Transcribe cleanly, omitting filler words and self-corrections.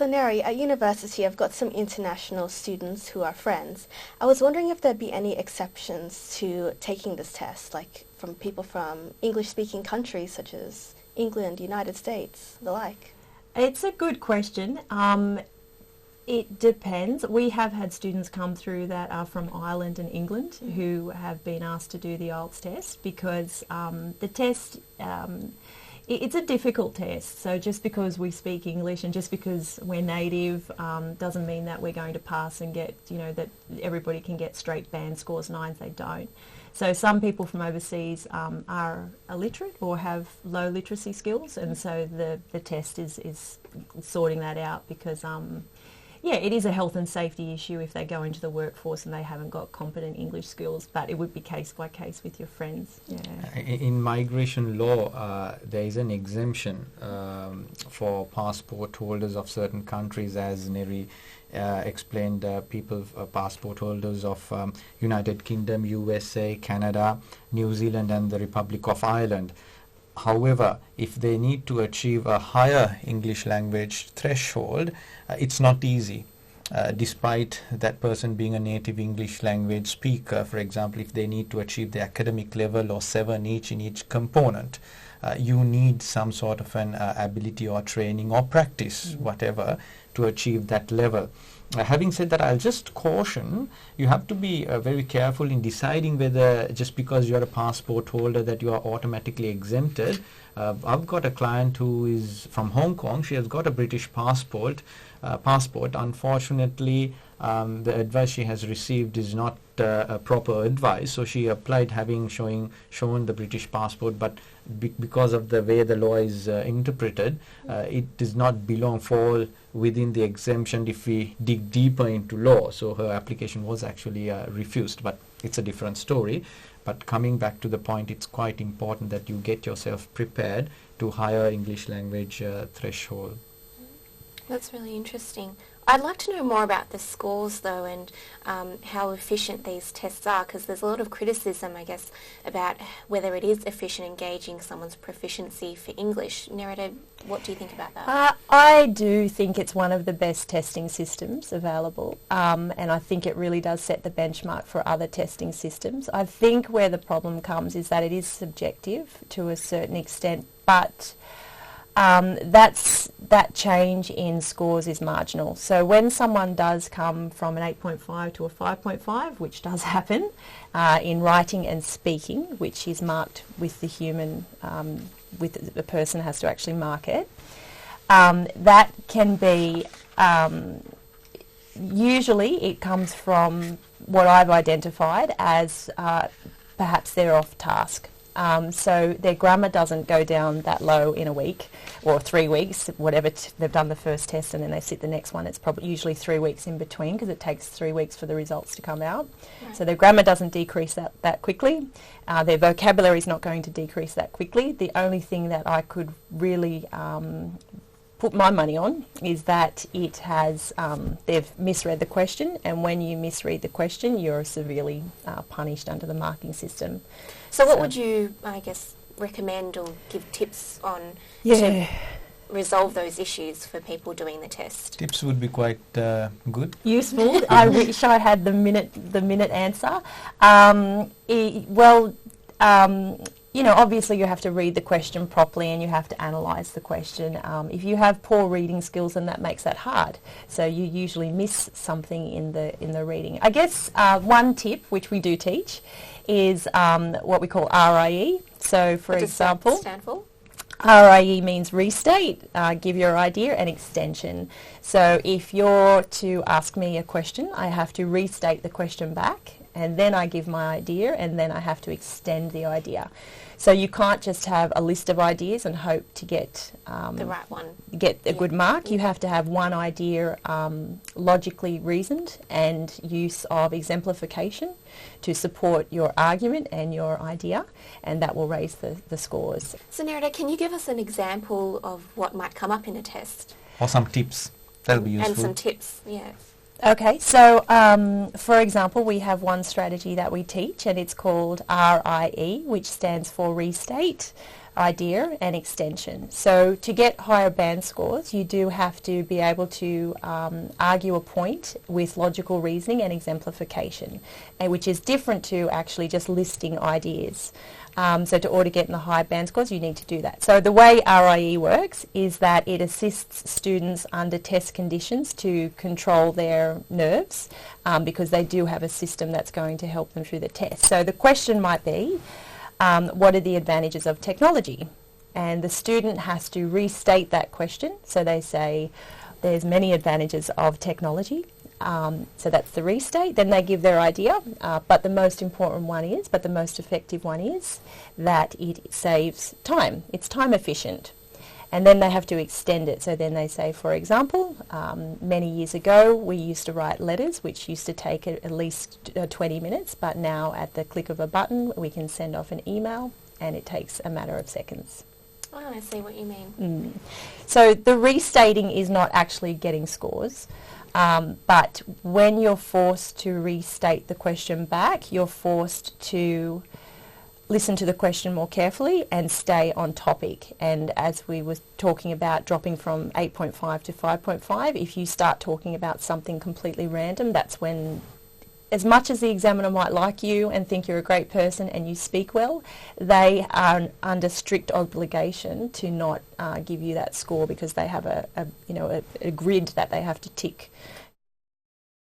So Neri, at university I've got some international students who are friends. I was wondering if there'd be any exceptions to taking this test, like from people from English-speaking countries such as England, United States, the like. It's a good question. It depends. We have had students come through that are from Ireland and England who have been asked to do the IELTS test because the test, it's a difficult test. So just because we speak English and just because we're native doesn't mean that we're going to pass and get, that everybody can get straight band scores 9s. They don't. So some people from overseas are illiterate or have low literacy skills, and so the test is sorting that out because it is a health and safety issue if they go into the workforce and they haven't got competent English skills, but it would be case by case with your friends. Yeah. In migration law, there is an exemption for passport holders of certain countries, as Neri explained, passport holders of United Kingdom, USA, Canada, New Zealand and the Republic of Ireland. However, if they need to achieve a higher English language threshold, it's not easy. Despite that person being a native English language speaker, for example, if they need to achieve the academic level or 7 each in each component, you need some sort of an ability or training or practice, whatever, to achieve that level. Having said that, I'll just caution, you have to be very careful in deciding whether just because you're a passport holder that you are automatically exempted. I've got a client who is from Hong Kong. She has got a British passport. Unfortunately, the advice she has received is not a proper advice, so she applied having shown the British passport, but because of the way the law is interpreted, it does not fall within the exemption if we dig deeper into law. So her application was actually refused, but it's a different story. But coming back to the point, it's quite important that you get yourself prepared to higher English language threshold. That's really interesting. I'd like to know more about the scores, though, and how efficient these tests are, because there's a lot of criticism, I guess, about whether it is efficient in gauging someone's proficiency for English. Nerada, what do you think about that? I do think it's one of the best testing systems available, and I think it really does set the benchmark for other testing systems. I think where the problem comes is that it is subjective to a certain extent, but that change in scores is marginal. So when someone does come from an 8.5 to a 5.5, which does happen in writing and speaking, which is marked with the human, with the person has to actually mark it, that can be, usually it comes from what I've identified as perhaps they're off task. So their grammar doesn't go down that low in a week or 3 weeks, whatever they've done the first test and then they sit the next one. It's probably usually 3 weeks in between because it takes 3 weeks for the results to come out. Right. So their grammar doesn't decrease that quickly. Their vocabulary is not going to decrease that quickly. The only thing that I could really put my money on is that it has, they've misread the question, and when you misread the question, you're severely punished under the marking system. So what would you, I guess, recommend or give tips on to resolve those issues for people doing the test? Tips would be quite good. Useful. I wish I had the minute answer. Obviously you have to read the question properly and you have to analyse the question. If you have poor reading skills, then that makes that hard. So you usually miss something in the reading. I guess one tip, which we do teach, is what we call RIE. So for example, what does that stand for? RIE means restate, give your idea, and extension. So if you're to ask me a question, I have to restate the question back, and then I give my idea, and then I have to extend the idea. So you can't just have a list of ideas and hope to get the right one, get a good mark. You have to have one idea logically reasoned and use of exemplification to support your argument and your idea, and that will raise the scores. So Nerada, can you give us an example of what might come up in a test? Or some tips. That'll be useful. And some tips, yeah. Okay, so for example, we have one strategy that we teach, and it's called RIE, which stands for restate. idea and extension. So to get higher band scores, you do have to be able to argue a point with logical reasoning and exemplification, which is different to actually just listing ideas. So to order get in the high band scores, you need to do that. So the way RIE works is that it assists students under test conditions to control their nerves, because they do have a system that's going to help them through the test. So the question might be, what are the advantages of technology? And the student has to restate that question. So they say, there's many advantages of technology. So that's the restate. Then they give their idea, but the most important one is, but the most effective one is that it saves time. It's time efficient. And then they have to extend it. So then they say, for example, many years ago we used to write letters, which used to take at least 20 minutes, but now at the click of a button we can send off an email and it takes a matter of seconds. Oh, I see what you mean. So the restating is not actually getting scores. But when you're forced to restate the question back, you're forced to listen to the question more carefully and stay on topic. And as we were talking about dropping from 8.5 to 5.5, if you start talking about something completely random, that's when, as much as the examiner might like you and think you're a great person and you speak well, they are under strict obligation to not give you that score, because they have a grid that they have to tick.